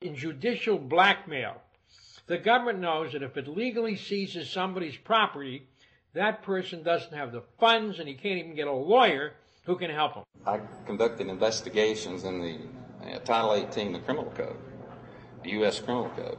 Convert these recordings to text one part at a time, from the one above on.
In judicial blackmail, the government knows that if it legally seizes somebody's property, that person doesn't have the funds and he can't even get a lawyer who can help him. I conducted investigations in the Title 18 of the Criminal Code, the U.S. Criminal Code.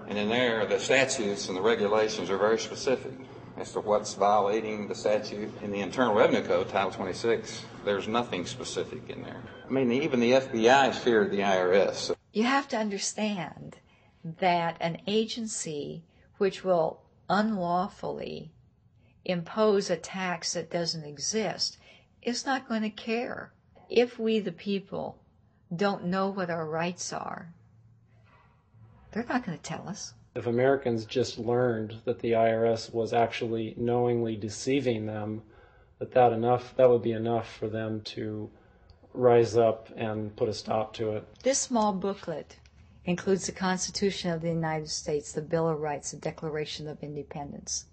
And in there, the statutes and the regulations are very specific as to what's violating the statute. In the Internal Revenue Code, Title 26, there's nothing specific in there. I mean, even the FBI feared the IRS. You have to understand that an agency which will unlawfully impose a tax that doesn't exist is not going to care. If we, the people, don't know what our rights are, they're not going to tell us. If Americans just learned that the IRS was actually knowingly deceiving them, that would be enough for them to rise up and put a stop to it. This small booklet includes the Constitution of the United States, the Bill of Rights, the Declaration of Independence.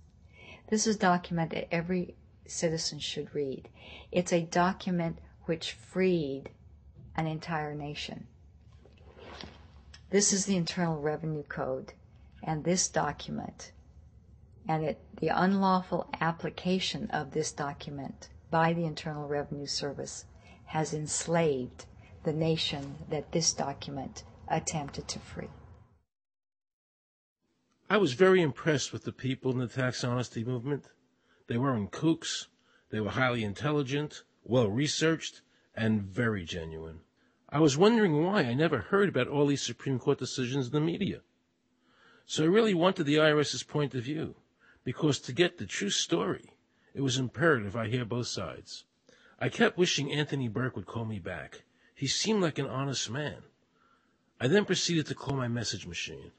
This is a document that every citizen should read. It's a document which freed an entire nation. This is the Internal Revenue Code, and this document, and the unlawful application of this document by the Internal Revenue Service has enslaved the nation that this document attempted to free. I was very impressed with the people in the tax honesty movement. They weren't kooks. They were highly intelligent, well-researched, and very genuine. I was wondering why I never heard about all these Supreme Court decisions in the media. So I really wanted the IRS's point of view, because to get the true story, it was imperative I hear both sides. I kept wishing Anthony Burke would call me back. He seemed like an honest man. I then proceeded to call my message machine.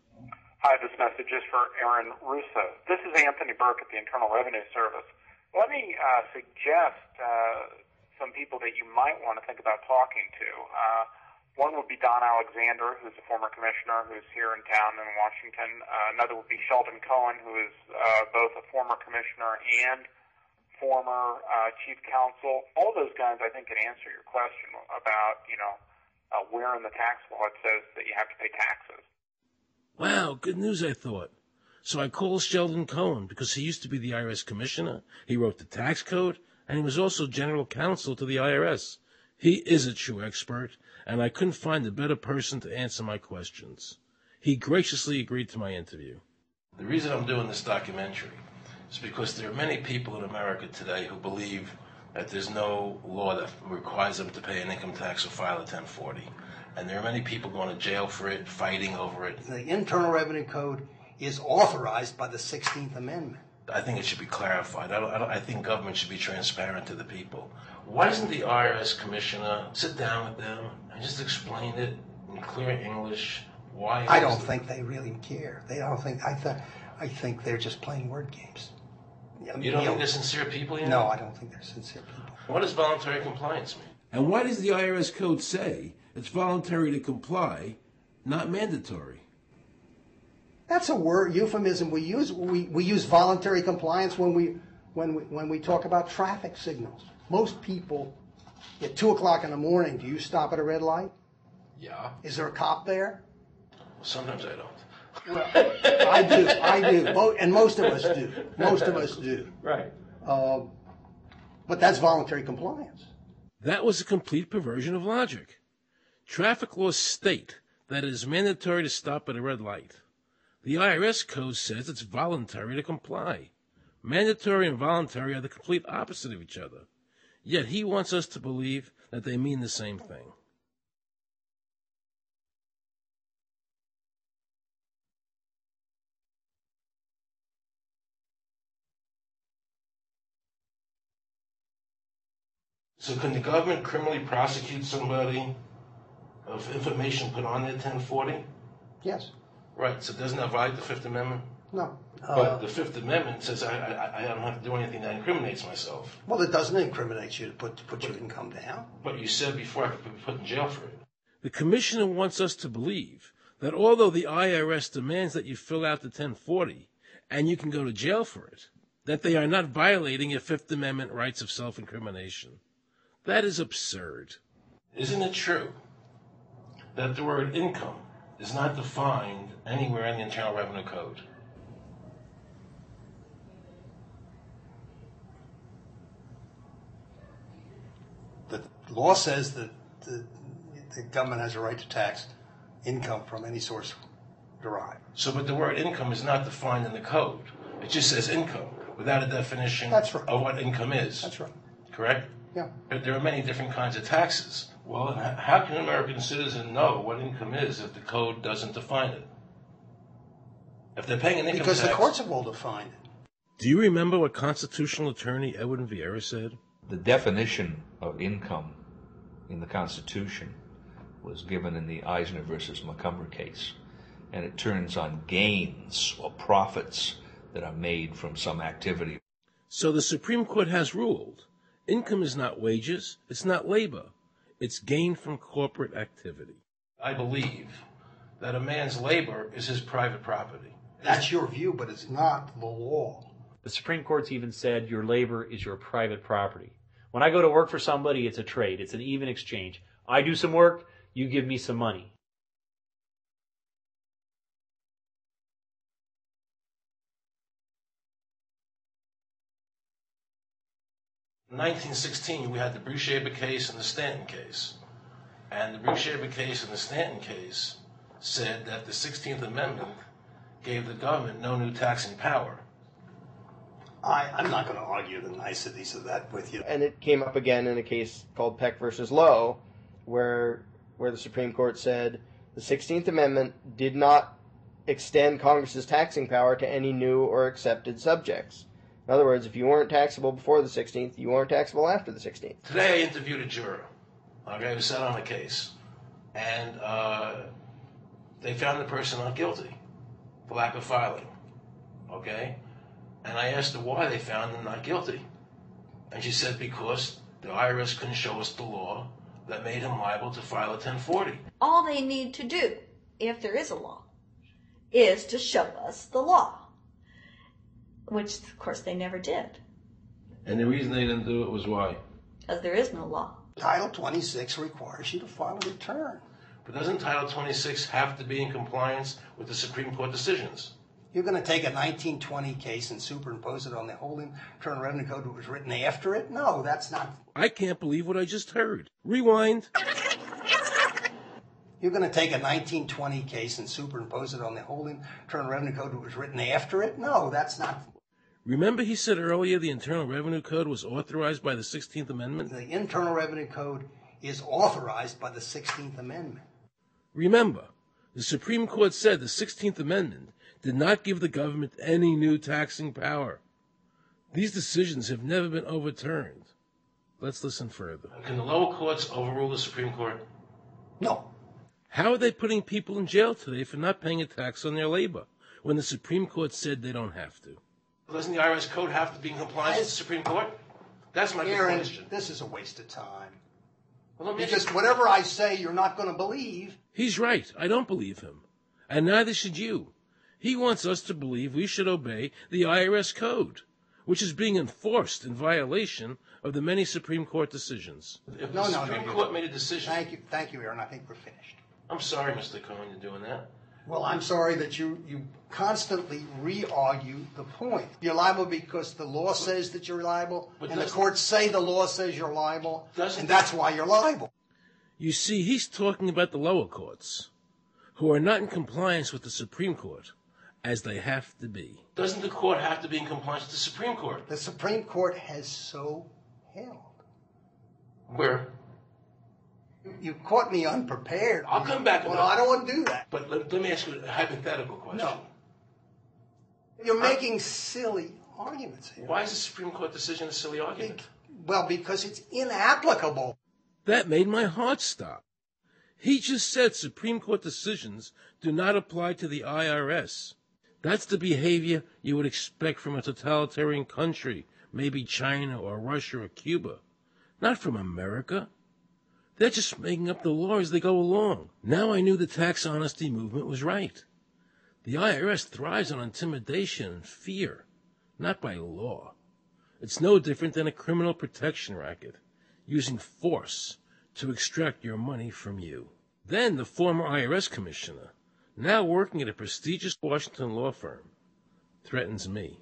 Hi, this message is for Aaron Russo. This is Anthony Burke at the Internal Revenue Service. Let me suggest some people that you might want to think about talking to. One would be Don Alexander, who's a former commissioner who's here in town in Washington. Another would be Sheldon Cohen, who is both a former commissioner and former chief counsel. All those guys, I think, can answer your question about, where in the tax law it says that you have to pay taxes. Wow, good news, I thought. So I called Sheldon Cohen because he used to be the IRS commissioner. He wrote the tax code, and he was also general counsel to the IRS. He is a true expert, and I couldn't find a better person to answer my questions. He graciously agreed to my interview. The reason I'm doing this documentary is because there are many people in America today who believe that there's no law that requires them to pay an income tax or file a 1040. And there are many people going to jail for it, fighting over it. The Internal Revenue Code is authorized by the 16th Amendment. I think it should be clarified. I think government should be transparent to the people. Why doesn't the IRS commissioner sit down with them and just explain it in clear English? Why? I don't think they really care. I think they're just playing word games. You don't think they're sincere people? No, I don't think they're sincere people. What does voluntary compliance mean? And why does the IRS code say it's voluntary to comply, not mandatory? That's a word euphemism we use. We use voluntary compliance when we talk about traffic signals. Most people at 2 o'clock in the morning, do you stop at a red light? Yeah. Is there a cop there? Sometimes I don't. Well, I do, and most of us do. Right. But that's voluntary compliance. That was a complete perversion of logic. Traffic laws state that it is mandatory to stop at a red light. The IRS code says it's voluntary to comply. Mandatory and voluntary are the complete opposite of each other. Yet he wants us to believe that they mean the same thing. So can the government criminally prosecute somebody of information put on their 1040? Yes. Right, so doesn't that violate the Fifth Amendment? No. But the Fifth Amendment says I don't have to do anything that incriminates myself. Well, it doesn't incriminate you to put your income down. But you said before I could be put in jail for it. The commissioner wants us to believe that although the IRS demands that you fill out the 1040 and you can go to jail for it, that they are not violating your Fifth Amendment rights of self-incrimination. That is absurd. Isn't it true that the word income is not defined anywhere in the Internal Revenue Code. The law says that the government has a right to tax income from any source derived. So, but the word income is not defined in the code. It just says income without a definition That's right. of what income is. That's right. Correct? Yeah. But there are many different kinds of taxes. Well, how can an American citizen know what income is if the code doesn't define it? If they're paying an income Because tax... the courts have all defined it. Do you remember what constitutional attorney Edwin Vieira said? The definition of income in the Constitution was given in the Eisner versus Montgomery case, and it turns on gains or profits that are made from some activity. So the Supreme Court has ruled income is not wages, it's not labor, it's gain from corporate activity. I believe that a man's labor is his private property. That's your view, but it's not the law. The Supreme Court's even said your labor is your private property. When I go to work for somebody, it's a trade. It's an even exchange. I do some work, you give me some money. In 1916, we had the Brucheba case and the Stanton case. And the Brucheba case and the Stanton case said that the 16th Amendment gave the government no new taxing power. I'm not going to argue the niceties of that with you. And it came up again in a case called Peck versus Lowe, where the Supreme Court said the 16th Amendment did not extend Congress's taxing power to any new or accepted subjects. In other words, if you weren't taxable before the 16th, you weren't taxable after the 16th. Today I interviewed a juror, okay, who sat on a case, and they found the person not guilty for lack of filing, okay? And I asked her why they found him not guilty. And she said because the IRS couldn't show us the law that made him liable to file a 1040. All they need to do, if there is a law, is to show us the law, which, of course, they never did. And the reason they didn't do it was why? Because there is no law. Title 26 requires you to file a return. But doesn't Title 26 have to be in compliance with the Supreme Court decisions? You're going to take a 1920 case and superimpose it on the whole Internal Revenue Code that was written after it? No, that's not. I can't believe what I just heard. Rewind. You're going to take a 1920 case and superimpose it on the whole Internal Revenue Code that was written after it? No, that's not. Remember he said earlier the Internal Revenue Code was authorized by the 16th Amendment? The Internal Revenue Code is authorized by the 16th Amendment. Remember, the Supreme Court said the 16th Amendment did not give the government any new taxing power. These decisions have never been overturned. Let's listen further. Can the lower courts overrule the Supreme Court? No. How are they putting people in jail today for not paying a tax on their labor when the Supreme Court said they don't have to? Doesn't the IRS code have to be in compliance with the Supreme Court? That's my question. This is a waste of time. Well, because whatever I say, you're not going to believe. He's right. I don't believe him. And neither should you. He wants us to believe we should obey the IRS code, which is being enforced in violation of the many Supreme Court decisions. If the Supreme Court made a decision... Thank you, Aaron. I think we're finished. I'm sorry, Mr. Cohen, you're doing that. Well, I'm sorry that you constantly re-argue the point. You're liable because the law says that you're liable, and the courts say the law says you're liable, and that's why you're liable. You see, he's talking about the lower courts, who are not in compliance with the Supreme Court, as they have to be. Doesn't the court have to be in compliance with the Supreme Court? The Supreme Court has so held. Where? You caught me unprepared. I'll come back. Well, I don't want to do that. But let me ask you a hypothetical question. No. You're making silly arguments here. Why is the Supreme Court decision a silly argument? Well, because it's inapplicable. That made my heart stop. He just said Supreme Court decisions do not apply to the IRS. That's the behavior you would expect from a totalitarian country, maybe China or Russia or Cuba. Not from America. They're just making up the law as they go along. Now I knew the tax honesty movement was right. The IRS thrives on intimidation and fear, not by law. It's no different than a criminal protection racket, using force to extract your money from you. Then the former IRS commissioner, now working at a prestigious Washington law firm, threatens me.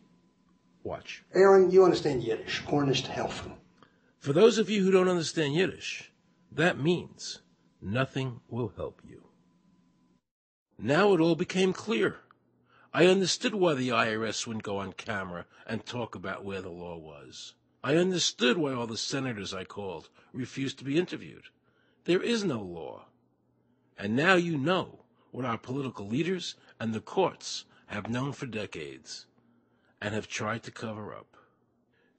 Watch. Aaron, you understand Yiddish. Cornish to helfen. For those of you who don't understand Yiddish, that means nothing will help you. Now it all became clear. I understood why the IRS wouldn't go on camera and talk about where the law was. I understood why all the senators I called refused to be interviewed. There is no law. And now you know what our political leaders and the courts have known for decades and have tried to cover up.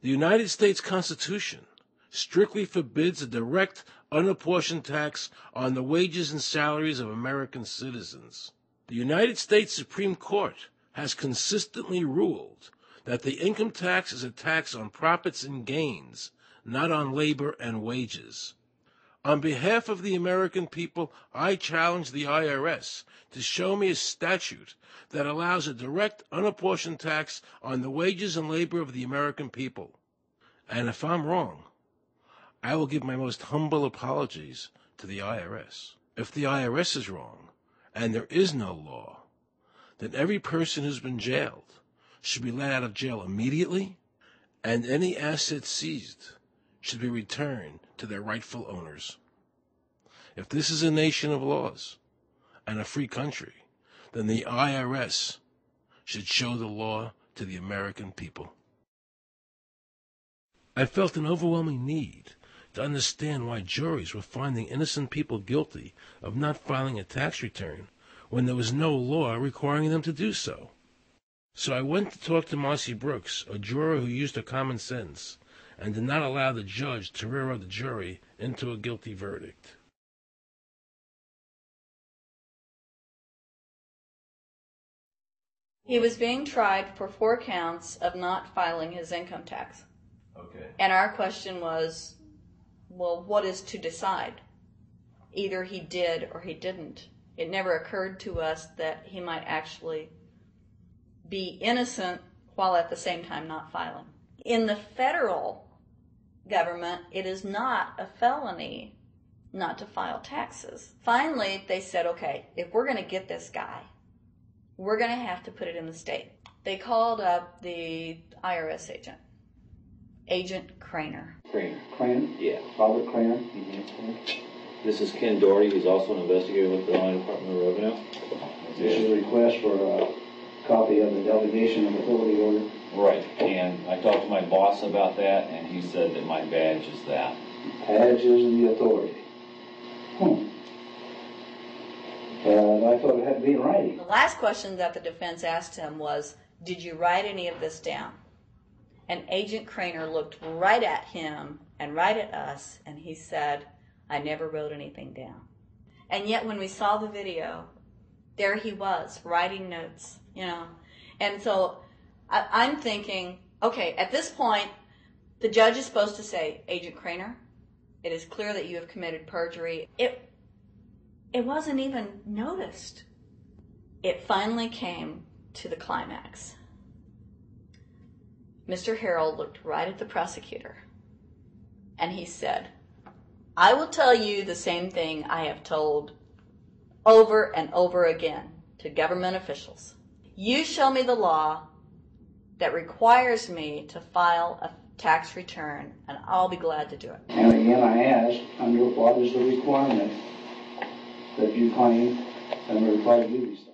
The United States Constitution strictly forbids a direct, unapportioned tax on the wages and salaries of American citizens. The United States Supreme Court has consistently ruled that the income tax is a tax on profits and gains, not on labor and wages. On behalf of the American people, I challenge the IRS to show me a statute that allows a direct, unapportioned tax on the wages and labor of the American people. And if I'm wrong, I will give my most humble apologies to the IRS. If the IRS is wrong, and there is no law, then every person who's been jailed should be let out of jail immediately, and any assets seized should be returned to their rightful owners. If this is a nation of laws and a free country, then the IRS should show the law to the American people. I felt an overwhelming need to understand why juries were finding innocent people guilty of not filing a tax return when there was no law requiring them to do so. So I went to talk to Marcy Brooks, a juror who used her common sense and did not allow the judge to railroad the jury into a guilty verdict. He was being tried for 4 counts of not filing his income tax. Okay. And our question was, well, what is to decide? Either he did or he didn't. It never occurred to us that he might actually be innocent while at the same time not filing. In the federal government, it is not a felony not to file taxes. Finally, they said, okay, if we're going to get this guy, we're going to have to put it in the state. They called up the IRS agent, Agent Craner. Craner? Yeah. Robert Craner? Mm-hmm. This is Ken Doherty, who's also an investigator with the Illinois Department of Revenue. This is a request for a copy of the delegation of authority order. Right, and I talked to my boss about that, and he said that my badge is that. Badge is the authority. I thought it had to be in writing. The last question that the defense asked him was, did you write any of this down? And Agent Craner looked right at him and right at us, and he said, I never wrote anything down. And yet when we saw the video, there he was, writing notes, you know. And so I'm thinking, okay, at this point, the judge is supposed to say, Agent Craner, it is clear that you have committed perjury. It wasn't even noticed. It finally came to the climax. Mr. Harrell looked right at the prosecutor, and he said, I will tell you the same thing I have told over and over again to government officials. You show me the law that requires me to file a tax return, and I'll be glad to do it. And again, I ask, under what is the requirement that you claim and are required to do these things?